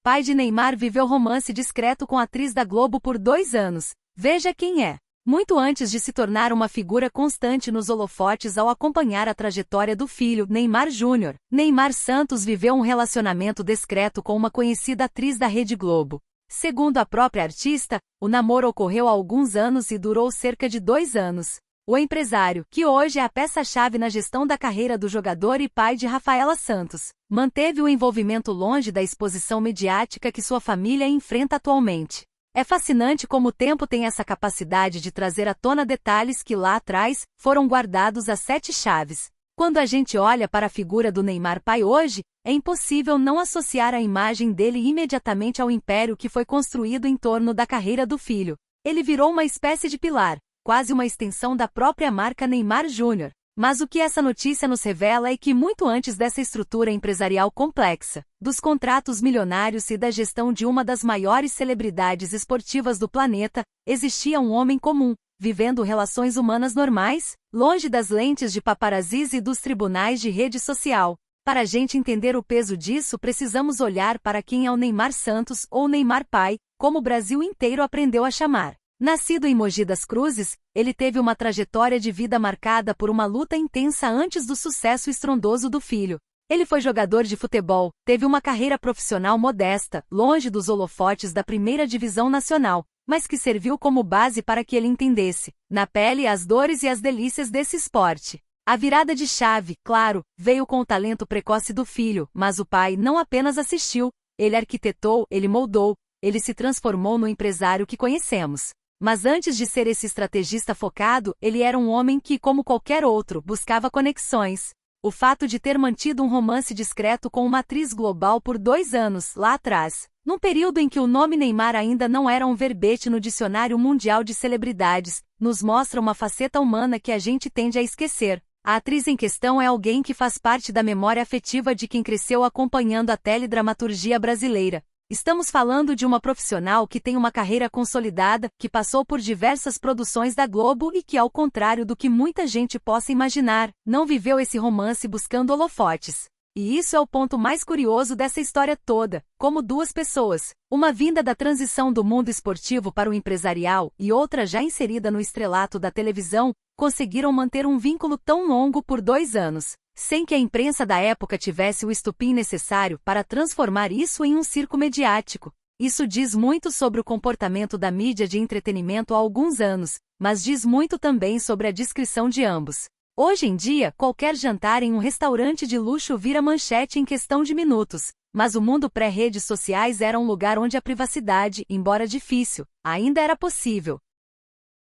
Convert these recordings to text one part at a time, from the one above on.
pai de Neymar viveu romance discreto com a atriz da Globo por 2 anos. Veja quem é. Muito antes de se tornar uma figura constante nos holofotes ao acompanhar a trajetória do filho, Neymar Júnior, Neymar Santos viveu um relacionamento discreto com uma conhecida atriz da Rede Globo. Segundo a própria artista, o namoro ocorreu há alguns anos e durou cerca de 2 anos. O empresário, que hoje é a peça-chave na gestão da carreira do jogador e pai de Rafaela Santos, manteve o envolvimento longe da exposição midiática que sua família enfrenta atualmente. É fascinante como o tempo tem essa capacidade de trazer à tona detalhes que lá atrás foram guardados a 7 chaves. Quando a gente olha para a figura do Neymar pai hoje, é impossível não associar a imagem dele imediatamente ao império que foi construído em torno da carreira do filho. Ele virou uma espécie de pilar, quase uma extensão da própria marca Neymar Júnior. Mas o que essa notícia nos revela é que muito antes dessa estrutura empresarial complexa, dos contratos milionários e da gestão de uma das maiores celebridades esportivas do planeta, existia um homem comum, vivendo relações humanas normais, longe das lentes de paparazzis e dos tribunais de rede social. Para a gente entender o peso disso, precisamos olhar para quem é o Neymar Santos, ou Neymar pai, como o Brasil inteiro aprendeu a chamar. Nascido em Mogi das Cruzes, ele teve uma trajetória de vida marcada por uma luta intensa antes do sucesso estrondoso do filho. Ele foi jogador de futebol, teve uma carreira profissional modesta, longe dos holofotes da primeira divisão nacional, mas que serviu como base para que ele entendesse, na pele, as dores e as delícias desse esporte. A virada de chave, claro, veio com o talento precoce do filho, mas o pai não apenas assistiu, ele arquitetou, ele moldou, ele se transformou no empresário que conhecemos. Mas antes de ser esse estrategista focado, ele era um homem que, como qualquer outro, buscava conexões. O fato de ter mantido um romance discreto com uma atriz global por 2 anos, lá atrás, num período em que o nome Neymar ainda não era um verbete no dicionário mundial de celebridades, nos mostra uma faceta humana que a gente tende a esquecer. A atriz em questão é alguém que faz parte da memória afetiva de quem cresceu acompanhando a teledramaturgia brasileira. Estamos falando de uma profissional que tem uma carreira consolidada, que passou por diversas produções da Globo e que, ao contrário do que muita gente possa imaginar, não viveu esse romance buscando holofotes. E isso é o ponto mais curioso dessa história toda, como 2 pessoas, uma vinda da transição do mundo esportivo para o empresarial e outra já inserida no estrelato da televisão, conseguiram manter um vínculo tão longo por 2 anos. Sem que a imprensa da época tivesse o estupim necessário para transformar isso em um circo mediático. Isso diz muito sobre o comportamento da mídia de entretenimento há alguns anos, mas diz muito também sobre a discrição de ambos. Hoje em dia, qualquer jantar em um restaurante de luxo vira manchete em questão de minutos, mas o mundo pré-redes sociais era um lugar onde a privacidade, embora difícil, ainda era possível.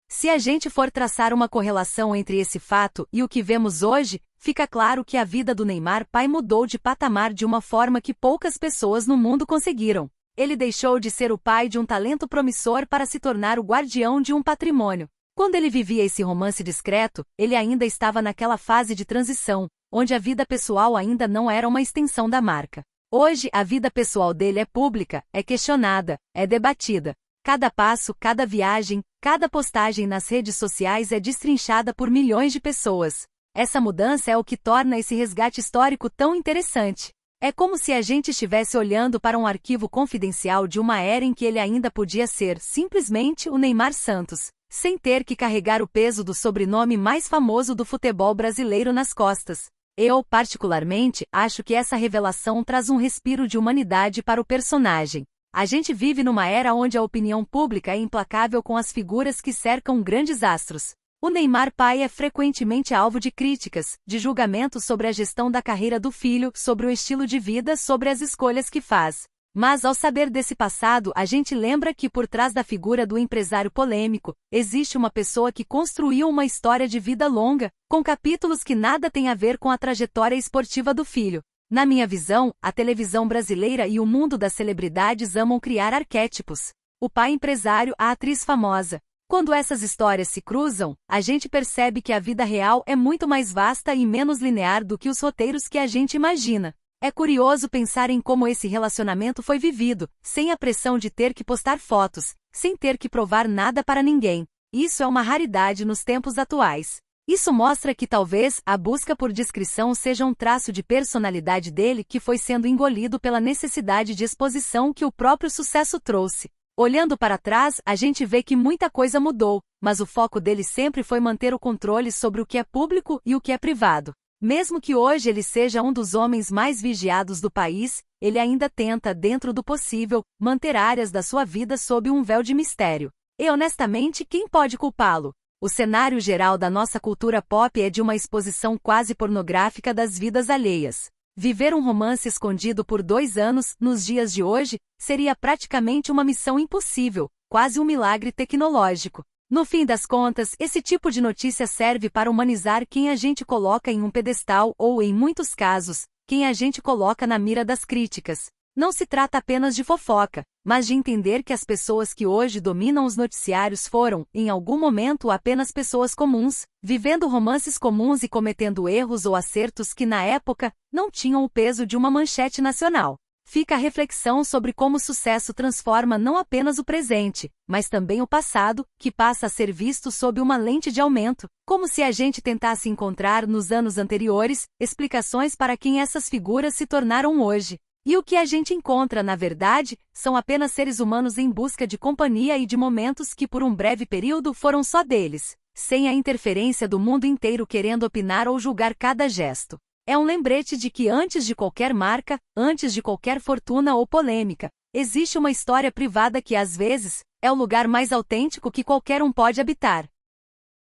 Se a gente for traçar uma correlação entre esse fato e o que vemos hoje, fica claro que a vida do Neymar pai mudou de patamar de uma forma que poucas pessoas no mundo conseguiram. Ele deixou de ser o pai de um talento promissor para se tornar o guardião de um patrimônio. Quando ele vivia esse romance discreto, ele ainda estava naquela fase de transição, onde a vida pessoal ainda não era uma extensão da marca. Hoje, a vida pessoal dele é pública, é questionada, é debatida. Cada passo, cada viagem, cada postagem nas redes sociais é destrinchada por milhões de pessoas. Essa mudança é o que torna esse resgate histórico tão interessante. É como se a gente estivesse olhando para um arquivo confidencial de uma era em que ele ainda podia ser, simplesmente, o Neymar Santos, sem ter que carregar o peso do sobrenome mais famoso do futebol brasileiro nas costas. Eu, particularmente, acho que essa revelação traz um respiro de humanidade para o personagem. A gente vive numa era onde a opinião pública é implacável com as figuras que cercam grandes astros. O Neymar pai é frequentemente alvo de críticas, de julgamentos sobre a gestão da carreira do filho, sobre o estilo de vida, sobre as escolhas que faz. Mas ao saber desse passado, a gente lembra que por trás da figura do empresário polêmico, existe uma pessoa que construiu uma história de vida longa, com capítulos que nada têm a ver com a trajetória esportiva do filho. Na minha visão, a televisão brasileira e o mundo das celebridades amam criar arquétipos. O pai empresário, a atriz famosa. Quando essas histórias se cruzam, a gente percebe que a vida real é muito mais vasta e menos linear do que os roteiros que a gente imagina. É curioso pensar em como esse relacionamento foi vivido, sem a pressão de ter que postar fotos, sem ter que provar nada para ninguém. Isso é uma raridade nos tempos atuais. Isso mostra que talvez a busca por discrição seja um traço de personalidade dele que foi sendo engolido pela necessidade de exposição que o próprio sucesso trouxe. Olhando para trás, a gente vê que muita coisa mudou, mas o foco dele sempre foi manter o controle sobre o que é público e o que é privado. Mesmo que hoje ele seja um dos homens mais vigiados do país, ele ainda tenta, dentro do possível, manter áreas da sua vida sob um véu de mistério. E honestamente, quem pode culpá-lo? O cenário geral da nossa cultura pop é de uma exposição quase pornográfica das vidas alheias. Viver um romance escondido por 2 anos, nos dias de hoje, seria praticamente uma missão impossível, quase um milagre tecnológico. No fim das contas, esse tipo de notícia serve para humanizar quem a gente coloca em um pedestal ou, em muitos casos, quem a gente coloca na mira das críticas. Não se trata apenas de fofoca, mas de entender que as pessoas que hoje dominam os noticiários foram, em algum momento, apenas pessoas comuns, vivendo romances comuns e cometendo erros ou acertos que, na época, não tinham o peso de uma manchete nacional. Fica a reflexão sobre como o sucesso transforma não apenas o presente, mas também o passado, que passa a ser visto sob uma lente de aumento, como se a gente tentasse encontrar nos anos anteriores explicações para quem essas figuras se tornaram hoje. E o que a gente encontra, na verdade, são apenas seres humanos em busca de companhia e de momentos que por um breve período foram só deles, sem a interferência do mundo inteiro querendo opinar ou julgar cada gesto. É um lembrete de que antes de qualquer marca, antes de qualquer fortuna ou polêmica, existe uma história privada que às vezes é o lugar mais autêntico que qualquer um pode habitar.